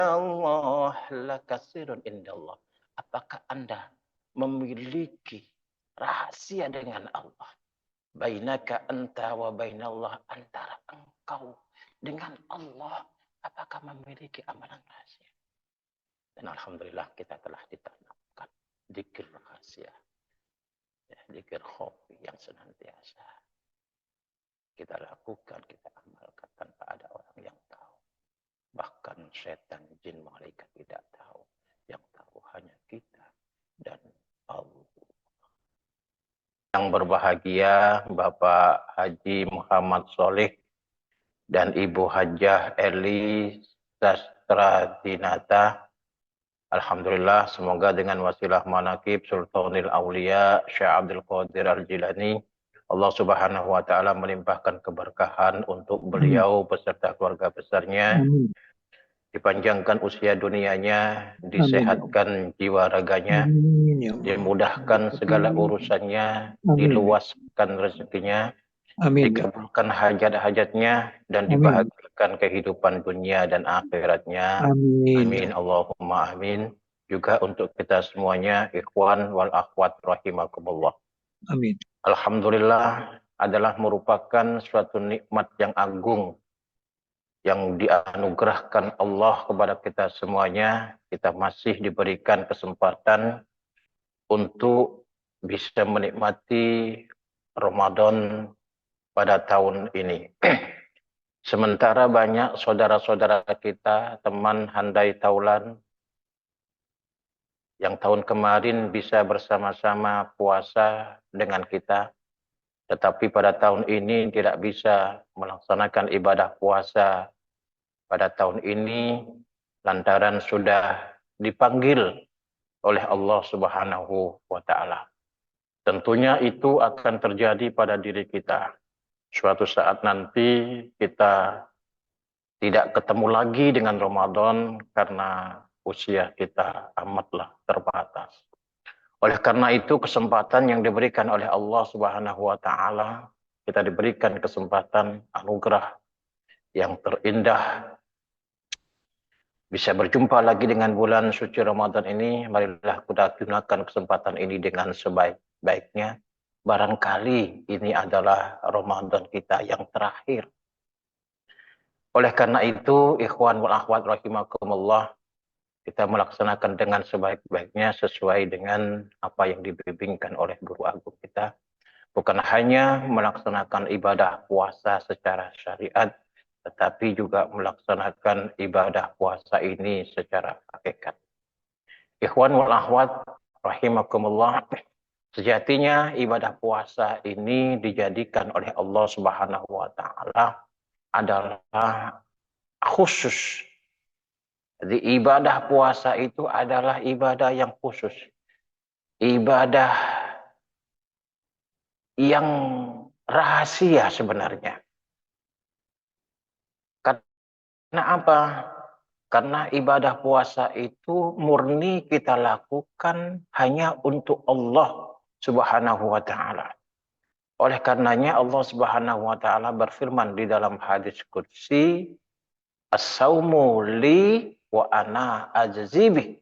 Allah lakasirun indallah. Apakah Anda memiliki rahasia dengan Allah? Bainaka anta wa bainallah, antara engkau dengan Allah. Apakah memiliki amalan rahasia? Dan alhamdulillah kita telah ditanamkan zikir rahasia, zikir khafi yang senantiasa kita lakukan, kita amalkan tanpa ada orang yang tahu. Bahkan setan, jin, malaikat tidak tahu. Yang tahu hanya kita dan Allah. Yang berbahagia Bapak Haji Muhammad Soleh dan Ibu Hajah Eli Sastra Dinata. Alhamdulillah, semoga dengan wasilah manaqib Sultanil Aulia Syekh Abdul Qadir Al-Jilani, Allah Subhanahu wa taala melimpahkan keberkahan untuk beliau beserta keluarga besarnya. Dipanjangkan usia dunianya, disehatkan jiwa raganya, dimudahkan segala urusannya, diluaskan rezekinya, dikabulkan hajat-hajatnya, dan dibahagiakan kehidupan dunia dan akhiratnya. Amin. Allahumma amin. Juga untuk kita semuanya, ikhwan wal akhwat rahimakumullah. Amin. Alhamdulillah adalah merupakan suatu nikmat yang agung yang dianugerahkan Allah kepada kita semuanya. Kita masih diberikan kesempatan untuk bisa menikmati Ramadan pada tahun ini. Sementara banyak saudara-saudara kita, teman handai taulan, yang tahun kemarin bisa bersama-sama puasa dengan kita, tetapi pada tahun ini tidak bisa melaksanakan ibadah puasa pada tahun ini lantaran sudah dipanggil oleh Allah Subhanahu wa taala. Tentunya itu akan terjadi pada diri kita. Suatu saat nanti kita tidak ketemu lagi dengan Ramadan karena usia kita amatlah terbatas. Oleh karena itu kesempatan yang diberikan oleh Allah Subhanahu wa taala, kita diberikan kesempatan anugerah yang terindah bisa berjumpa lagi dengan bulan suci Ramadan ini. Marilah kita gunakan kesempatan ini dengan sebaik-baiknya. Barangkali ini adalah Ramadan kita yang terakhir. Oleh karena itu, ikhwan wal akhwat rahimakumullah, kita melaksanakan dengan sebaik-baiknya sesuai dengan apa yang dibimbingkan oleh guru agung kita. Bukan hanya melaksanakan ibadah puasa secara syariat, tetapi juga melaksanakan ibadah puasa ini secara hakikat. Ikhwan wal akhwat rahimakumullah, sejatinya ibadah puasa ini dijadikan oleh Allah Subhanahu wa taala adalah khusus. Jadi ibadah puasa itu adalah ibadah yang khusus. Ibadah yang rahasia sebenarnya. Karena apa? Karena ibadah puasa itu murni kita lakukan hanya untuk Allah Subhanahu wa taala. Oleh karenanya Allah Subhanahu wa taala berfirman di dalam hadis qudsi, "As-saumu li wa ana ajzibih."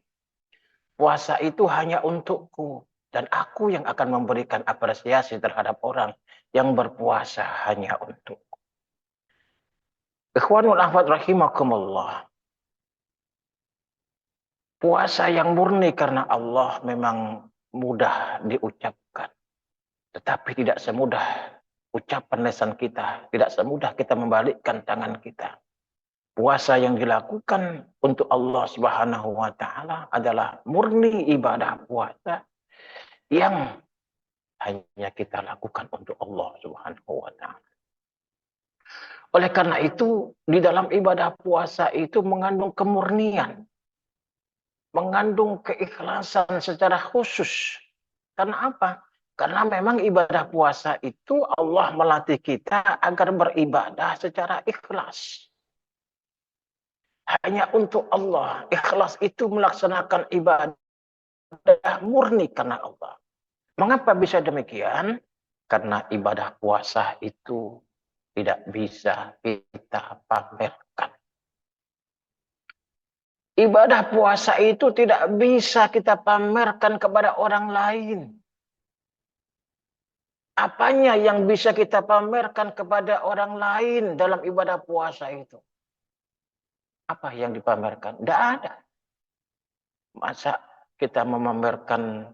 Puasa itu hanya untukku dan aku yang akan memberikan apresiasi terhadap orang yang berpuasa hanya untukku. Ikhwanul akhwat rahimakumullah. Puasa yang murni karena Allah memang mudah diucapkan. Tetapi tidak semudah ucapan lisan kita. Tidak semudah kita membalikkan tangan kita. Puasa yang dilakukan untuk Allah Subhanahu wa taala adalah murni ibadah puasa yang hanya kita lakukan untuk Allah Subhanahu wa taala. Oleh karena itu, di dalam ibadah puasa itu mengandung kemurnian, mengandung keikhlasan secara khusus. Karena apa? Karena memang ibadah puasa itu Allah melatih kita agar beribadah secara ikhlas. Hanya untuk Allah. Ikhlas itu melaksanakan ibadah murni karena Allah. Mengapa bisa demikian? Karena ibadah puasa itu tidak bisa kita pamerkan. Ibadah puasa itu tidak bisa kita pamerkan kepada orang lain. Apanya yang bisa kita pamerkan kepada orang lain dalam ibadah puasa itu? Apa yang dipamerkan? Tidak ada. Masa kita memamerkan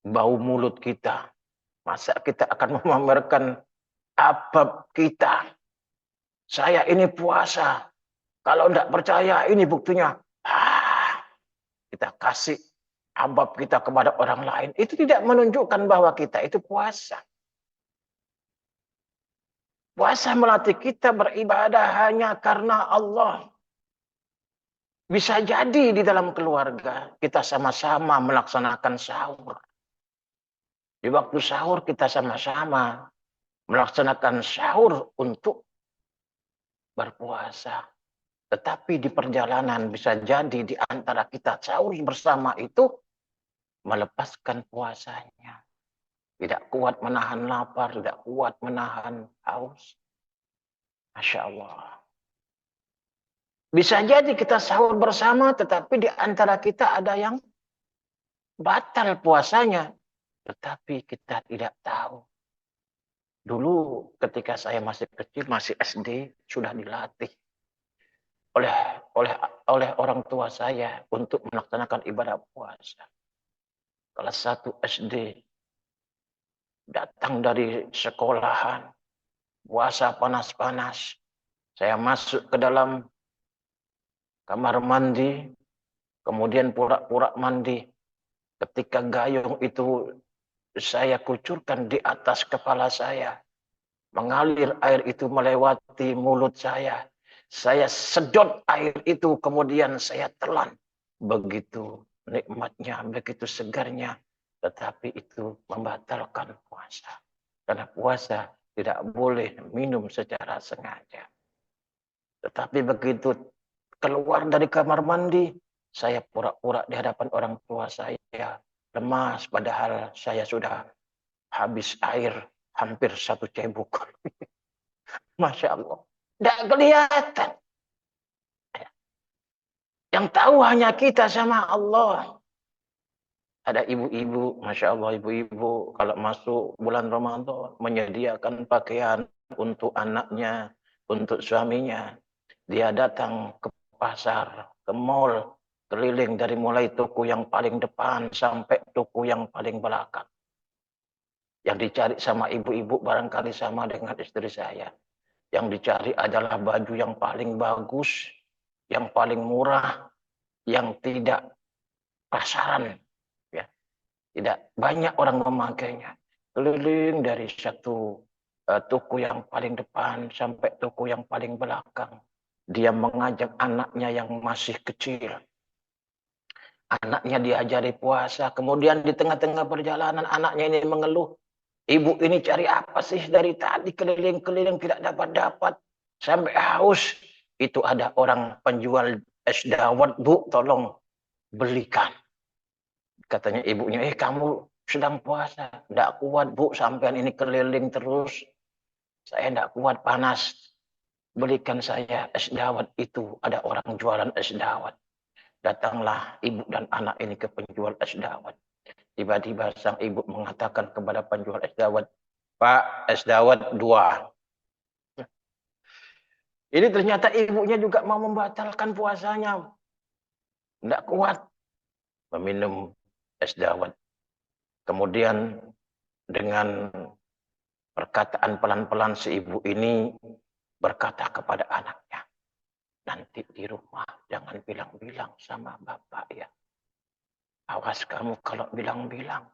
bau mulut kita? Masa kita akan memamerkan abab kita? Saya ini puasa. Kalau tidak percaya, ini buktinya. Kita kasih abab kita kepada orang lain. Itu tidak menunjukkan bahwa kita itu puasa. Puasa melatih kita beribadah hanya karena Allah. Bisa jadi di dalam keluarga kita sama-sama melaksanakan sahur. Di waktu sahur kita sama-sama melaksanakan sahur untuk berpuasa. Tetapi di perjalanan bisa jadi di antara kita sahur bersama itu melepaskan puasanya. Tidak kuat menahan lapar, tidak kuat menahan haus. Masya Allah. Bisa jadi kita sahur bersama, tetapi di antara kita ada yang batal puasanya. Tetapi kita tidak tahu. Dulu ketika saya masih kecil, masih SD, sudah dilatih oleh orang tua saya untuk melaksanakan ibadah puasa. Kelas 1 SD, datang dari sekolahan, puasa panas-panas. Saya masuk ke dalam kamar mandi, kemudian pura-pura mandi. Ketika gayung itu saya kucurkan di atas kepala saya, mengalir air itu melewati mulut saya. Saya sedot air itu, kemudian saya telan. Begitu nikmatnya, begitu segarnya. Tetapi itu membatalkan puasa. Karena puasa tidak boleh minum secara sengaja. Tetapi begitu keluar dari kamar mandi, saya pura-pura di hadapan orang tua saya. Lemas, padahal saya sudah habis air hampir 1 cebok. Masya Allah. Tidak kelihatan. Yang tahu hanya kita sama Allah. Ada ibu-ibu, Masya Allah, ibu-ibu kalau masuk bulan Ramadan menyediakan pakaian untuk anaknya, untuk suaminya. Dia datang ke pasar, ke mall, keliling dari mulai toko yang paling depan sampai toko yang paling belakang. Yang dicari sama ibu-ibu barangkali sama dengan istri saya. Yang dicari adalah baju yang paling bagus, yang paling murah, yang tidak pasaran. Ya. Tidak banyak orang memakainya. Keliling dari satu toko yang paling depan sampai toko yang paling belakang. Dia mengajak anaknya yang masih kecil. Anaknya diajari puasa. Kemudian di tengah-tengah perjalanan anaknya ini mengeluh. Ibu ini cari apa sih dari tadi keliling-keliling tidak dapat-dapat. Sampai haus. Itu ada orang penjual es dawet, Bu, tolong belikan. Katanya ibunya, kamu sedang puasa. Tidak kuat, Bu, sampean ini keliling terus. Saya tidak kuat, panas. Belikan saya es dawet itu. Ada orang jualan es dawet. Datanglah ibu dan anak ini ke penjual es dawet. Tiba-tiba sang ibu mengatakan kepada penjual es dawet, Pak, es dawet 2. Ini ternyata ibunya juga mau membatalkan puasanya. Tidak kuat meminum es dawet. Kemudian dengan perkataan pelan-pelan si ibu ini berkata kepada anaknya, nanti di rumah jangan bilang-bilang sama bapak ya. Awas kamu kalau bilang-bilang.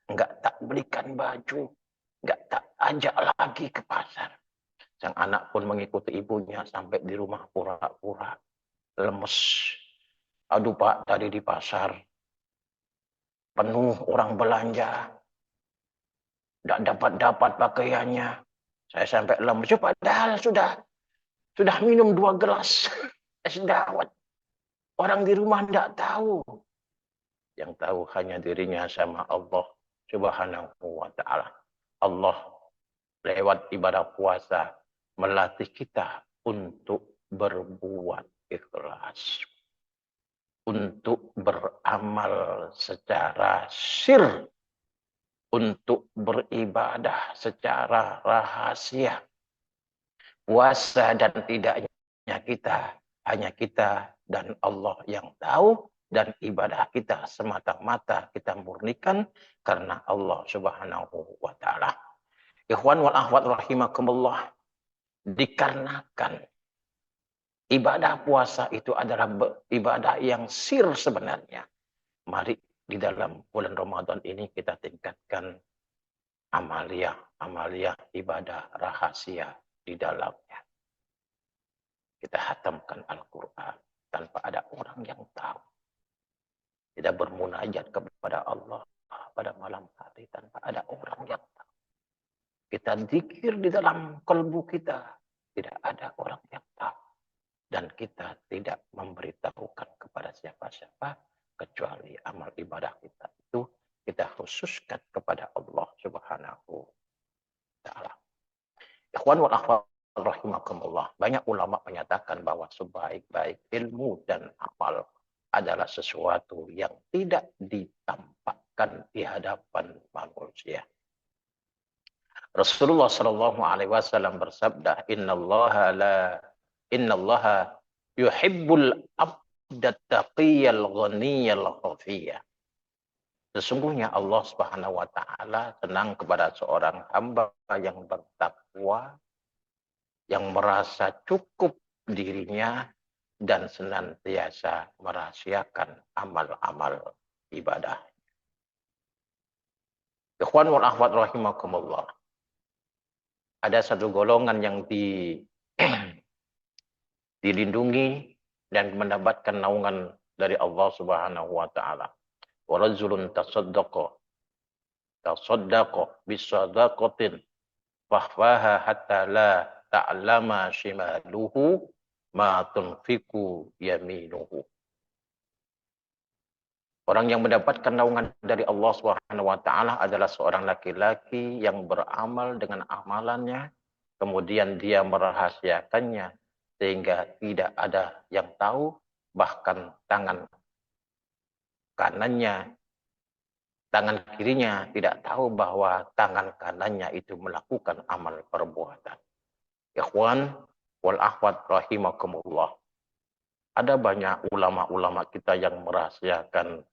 Enggak tak belikan baju. Enggak tak ajak lagi ke pasar. Sang anak pun mengikuti ibunya sampai di rumah pura-pura lemes. Aduh Pak, tadi di pasar penuh orang belanja. Tidak dapat pakaiannya. Saya sampai lemes. Padahal sudah minum 2 gelas es dawet. Orang di rumah tidak tahu. Yang tahu hanya dirinya sama Allah Subhanahu wa ta'ala. Allah lewat ibadah puasa melatih kita untuk berbuat ikhlas. Untuk beramal secara sir, untuk beribadah secara rahasia. Puasa dan tidaknya kita, hanya kita dan Allah yang tahu, dan ibadah kita semata-mata kita murnikan karena Allah Subhanahu wa taala. Ikhwan wal akhwat rahimakumullah, dikarenakan ibadah puasa itu adalah ibadah yang sir sebenarnya. Mari di dalam bulan Ramadan ini kita tingkatkan amalia ibadah rahasia di dalamnya. Kita hatamkan Al-Quran tanpa ada orang yang tahu. Kita bermunajat kepada Allah pada malam hari tanpa ada orang yang tahu. Kita zikir di dalam kalbu kita, tidak ada orang yang tahu. Dan kita tidak memberitahukan kepada siapa-siapa kecuali amal ibadah kita itu kita khususkan kepada Allah Subhanahu wa taala. Ikhwan wal akhwat rahimakumullah, banyak ulama menyatakan bahwa sebaik-baik ilmu dan amal adalah sesuatu yang tidak ditampakkan di hadapan manusia. Rasulullah sallallahu alaihi wasallam bersabda, Innallaha yuhibbul abda taqiyal ghaniyal khafiyah. Sesungguhnya Allah Subhanahu wa taala senang kepada seorang hamba yang bertakwa, yang merasa cukup dirinya dan senantiasa merahasiakan amal-amal ibadah. Ikhwan wal akhwat rahimakumullah. Ada satu golongan yang dilindungi dan mendapatkan naungan dari Allah Subhanahu wa taala. Wa rajulun tasaddaqa bisadaqatin fahfaha hatta la ta'lama shimaluhu ma tunfiqu yaminuhu. Orang yang mendapatkan naungan dari Allah Subhanahu wa taala adalah seorang laki-laki yang beramal dengan amalannya, kemudian dia merahasiakannya sehingga tidak ada yang tahu, bahkan tangan kirinya tidak tahu bahwa tangan kanannya itu melakukan amal perbuatan. Ikhwan wal akhwat rahimakumullah. Ada banyak ulama-ulama kita yang merahasiakan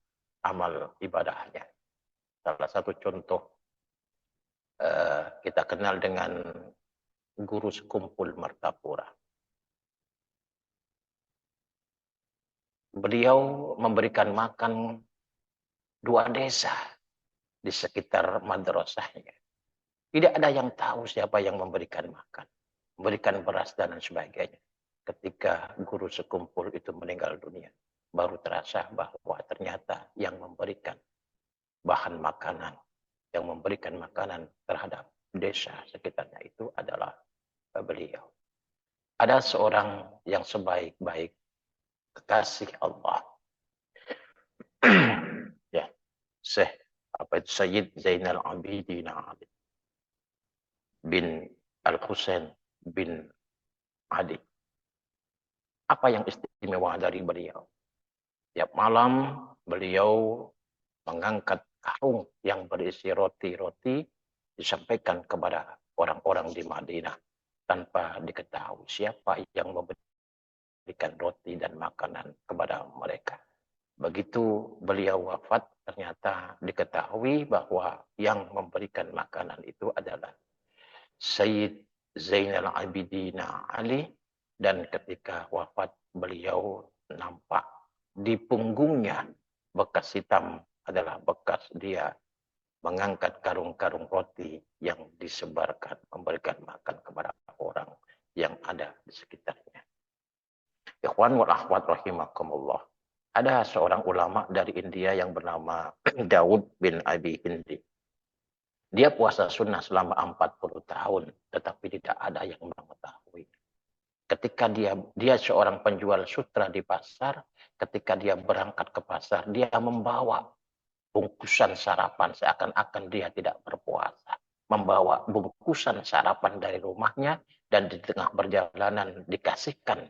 amal ibadahnya. Salah satu contoh kita kenal dengan guru sekumpul Martapura. Beliau memberikan makan 2 desa di sekitar madrasahnya. Tidak ada yang tahu siapa yang memberikan makan, memberikan beras dan sebagainya. Ketika guru sekumpul itu meninggal dunia, baru terasa bahwa ternyata yang memberikan bahan makanan, yang memberikan makanan terhadap desa sekitarnya itu adalah beliau. Ada seorang yang sebaik-baik kekasih Allah. Ya, Sayyid Zainal Abidin Ali bin Al-Husain bin Ali. Apa yang istimewa dari beliau? Tiap malam beliau mengangkat karung yang berisi roti-roti disampaikan kepada orang-orang di Madinah tanpa diketahui siapa yang memberikan roti dan makanan kepada mereka. Begitu beliau wafat, ternyata diketahui bahwa yang memberikan makanan itu adalah Sayyid Zainal Abidin Ali, dan ketika wafat beliau nampak di punggungnya bekas hitam adalah bekas dia mengangkat karung-karung roti yang disebarkan, memberikan makan kepada orang yang ada di sekitarnya. Ikhwan wal akhwat rahimakumullah. Ada seorang ulama dari India yang bernama Daud bin Abi Hindi. Dia puasa sunnah selama 40 tahun, tetapi tidak ada yang mengetahui. Ketika dia seorang penjual sutra di pasar, ketika dia berangkat ke pasar, dia membawa bungkusan sarapan seakan-akan dia tidak berpuasa. Membawa bungkusan sarapan dari rumahnya dan di tengah perjalanan dikasihkan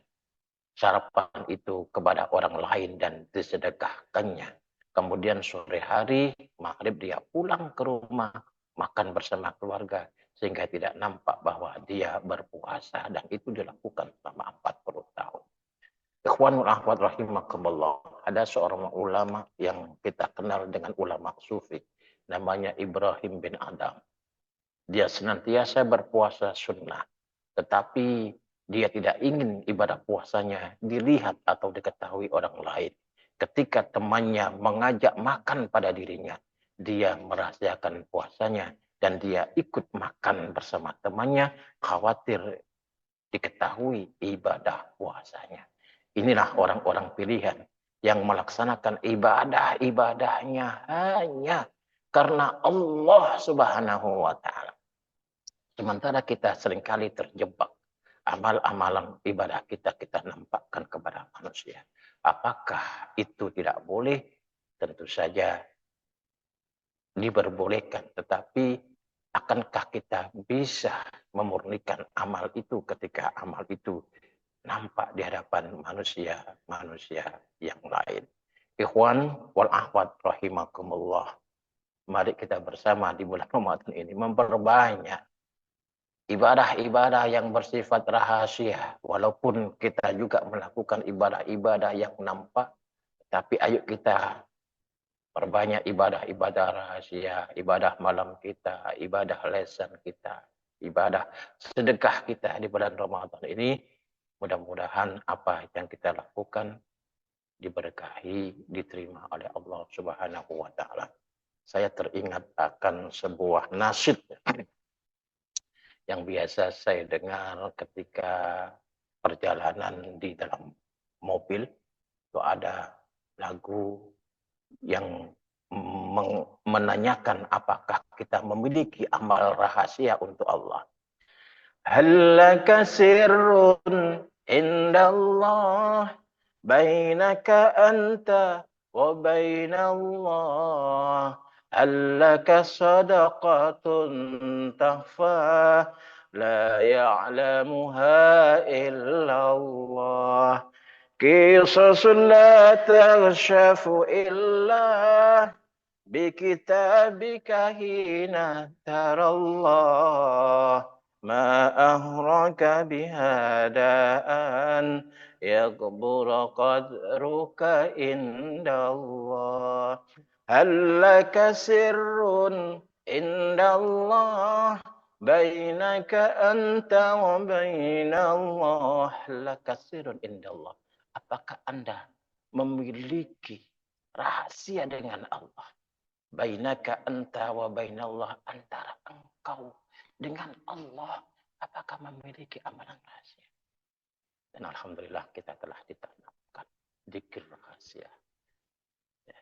sarapan itu kepada orang lain dan disedekahkannya. Kemudian sore hari, maghrib dia pulang ke rumah, makan bersama keluarga, sehingga tidak nampak bahwa dia berpuasa, dan itu dilakukan selama 40 tahun. Ikhwanul ahwat rahimakumullah, ada seorang ulama yang kita kenal dengan ulama sufi, namanya Ibrahim bin Adam. Dia senantiasa berpuasa sunnah, tetapi dia tidak ingin ibadah puasanya dilihat atau diketahui orang lain. Ketika temannya mengajak makan pada dirinya, dia merahasiakan puasanya dan dia ikut makan bersama temannya, khawatir diketahui ibadah puasanya. Inilah orang-orang pilihan yang melaksanakan ibadah-ibadahnya hanya karena Allah Subhanahu wa Ta'ala. Sementara kita seringkali terjebak amal-amalan ibadah kita nampakkan kepada manusia. Apakah itu tidak boleh? Tentu saja diperbolehkan. Tetapi akankah kita bisa memurnikan amal itu ketika amal itu nampak di hadapan manusia yang lain? Ikhwan wal ahwat rahimakumullah. Mari kita bersama di bulan Ramadan ini memperbanyak ibadah-ibadah yang bersifat rahasia. Walaupun kita juga melakukan ibadah-ibadah yang nampak, tapi ayo kita perbanyak ibadah-ibadah rahasia, ibadah malam kita, ibadah lesan kita, ibadah sedekah kita di bulan Ramadan ini. Mudah-mudahan apa yang kita lakukan diberkahi, diterima oleh Allah Subhanahu wa Ta'ala. Saya teringat akan sebuah nasyid yang biasa saya dengar ketika perjalanan di dalam mobil. Itu ada lagu yang menanyakan apakah kita memiliki amal rahasia untuk Allah. Hallaka sirrun indallah bainaka anta wa bainallah. Hallaka sadaqatun takhfa la ya'lamuha illallah. Qisasun la taghshafu illa bikitabika hina tarallah. Ma ahraka bihadaan yakbura qadruka indallah. Hallaka sirrun indallah bainaka anta wa bainallah. Hallaka sirrun indallah. Apakah Anda memiliki rahasia dengan Allah? Bainaka anta wa bainallah, antara engkau dengan Allah. Apakah memiliki amalan rahasia? Dan alhamdulillah kita telah ditanamkan zikir rahasia.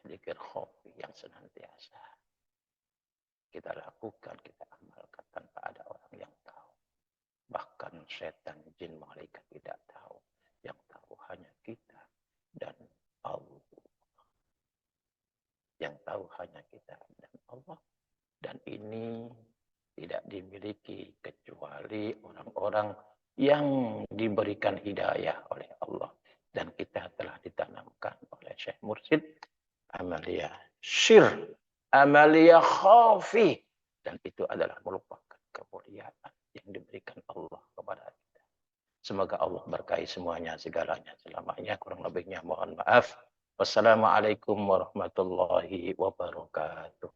Zikir khafi yang senantiasa kita lakukan, kita amalkan tanpa ada orang yang tahu. Bahkan setan, jin, malaikat tidak tahu. Yang tahu hanya kita dan Allah. Yang tahu hanya kita dan Allah. Dan ini tidak dimiliki kecuali orang-orang yang diberikan hidayah oleh Allah. Dan kita telah ditanamkan oleh Syekh Mursyid amalia syir, amalia khafi. Dan itu adalah merupakan kemuliaan yang diberikan Allah kepada kita. Semoga Allah berkahi semuanya, segalanya, selamanya. Kurang lebihnya mohon maaf. Wassalamualaikum warahmatullahi wabarakatuh.